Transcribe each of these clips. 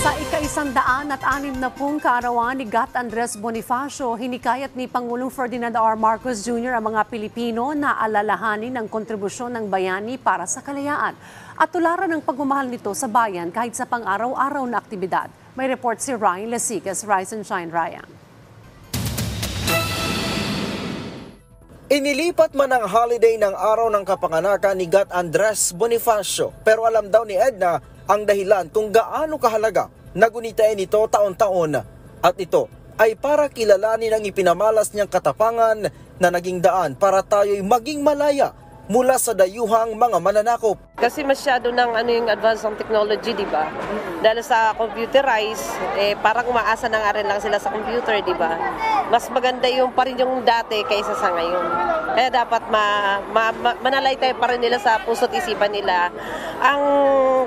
Sa ika-160 kaarawan ni Gat Andres Bonifacio, hinikayat ni Pangulong Ferdinand R. Marcos Jr. ang mga Pilipino na alalahanin ang kontribusyon ng bayani para sa kalayaan at tularan ng pagmamahal nito sa bayan kahit sa pang-araw-araw na aktibidad. May report si Ryan Lasicas, Rise and Shine, Ryan. Inilipat man ang holiday ng araw ng kapanganakan ni Gat Andres Bonifacio, pero alam daw ni Edna ang dahilan kung gaano kahalaga na gunitain ito taon-taon. At ito ay para kilalanin ang ipinamalas niyang katapangan na naging daan para tayo'y maging malaya mula sa dayuhang mga mananakop. Kasi masyado ng yung advance ng technology, di ba? Dahil sa computerized, parang umaasa na nga rin lang sila sa computer, di ba? Mas maganda yung pa rin yung dati kaysa sa ngayon. Kaya dapat manalaytay pa rin nila sa puso't isipan nila ang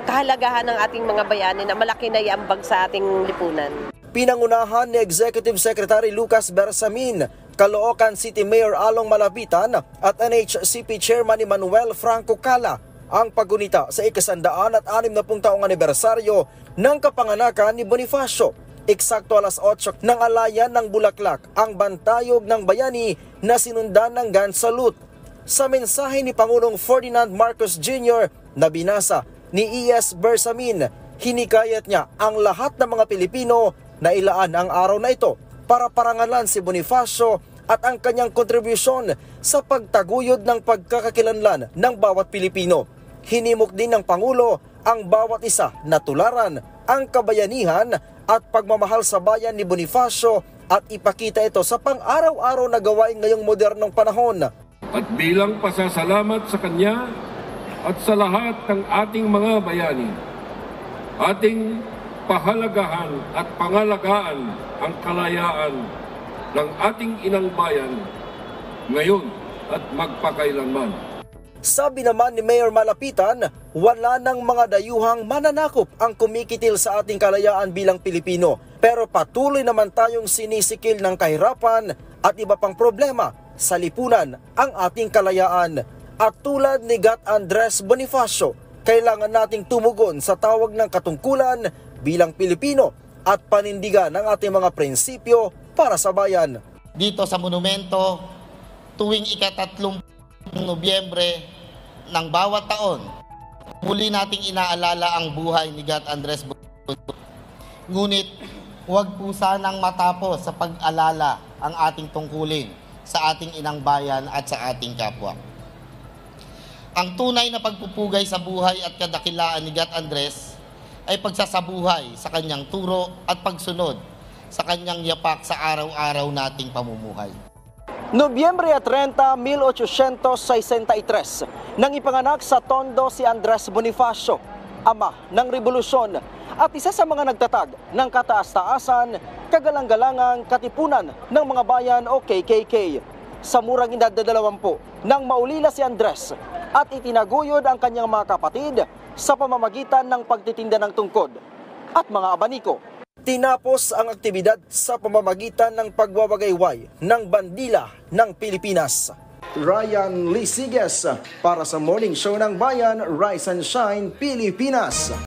kahalagahan ng ating mga bayani na malaki na iambag sa ating lipunan. Pinangunahan ni Executive Secretary Lucas Bersamin, Caloocan City Mayor Along Malapitan at NHCP Chairman Manuel Franco Cala ang paggunita sa ika-160 taong anibersaryo ng kapanganakan ni Bonifacio. Eksakto alas 8 ng alayan ng Bulaklak ang bantayog ng bayani na sinundan ng gun salute. Sa mensahe ni Pangulong Ferdinand Marcos Jr. na binasa ni E.S. Bersamin, hinikayat niya ang lahat ng mga Pilipino na ilaan ang araw na ito para parangalan si Bonifacio at ang kanyang kontribusyon sa pagtaguyod ng pagkakakilanlan ng bawat Pilipino. Hinimok din ng Pangulo ang bawat isa na tularan ang kabayanihan at pagmamahal sa bayan ni Bonifacio at ipakita ito sa pang-araw-araw na gawain ngayong modernong panahon. At bilang pasasalamat sa kanya at sa lahat ng ating mga bayani, ating pahalagahan at pangalagaan ang kalayaan ng ating inang bayan ngayon at magpakailanman. Sabi naman ni Mayor Malapitan, wala nang mga dayuhang mananakop ang kumikitil sa ating kalayaan bilang Pilipino. Pero patuloy naman tayong sinisikil ng kahirapan at iba pang problema sa lipunan ang ating kalayaan. At tulad ni Gat Andres Bonifacio, kailangan nating tumugon sa tawag ng katungkulan bilang Pilipino at panindigan ang ating mga prinsipyo para sa bayan. Dito sa monumento, tuwing ika-3 Nobyembre ng bawat taon, muli nating inaalala ang buhay ni Gat Andres Bonifacio. Ngunit huwag po sanang matapos sa pag-alala ang ating tungkulin sa ating inang bayan at sa ating kapwa. Ang tunay na pagpupugay sa buhay at kadakilaan ni Gat Andres ay pagsasabuhay sa kanyang turo at pagsunod sa kanyang yapak sa araw-araw nating pamumuhay. Nobyembre 30, 1863, nang ipanganak sa Tondo si Andres Bonifacio, ama ng rebolusyon at isa sa mga nagtatag ng kataas-taasan, kagalang-galangang katipunan ng mga bayan o KKK. Sa murang edad na 20, nang maulila si Andres at itinaguyod ang kanyang mga kapatid sa pamamagitan ng pagtitinda ng tungkod at mga abaniko. Tinapos ang aktibidad sa pamamagitan ng pagwawagayway ng bandila ng Pilipinas. Ryan Lasicas para sa Morning Show ng Bayan, Rise and Shine, Pilipinas.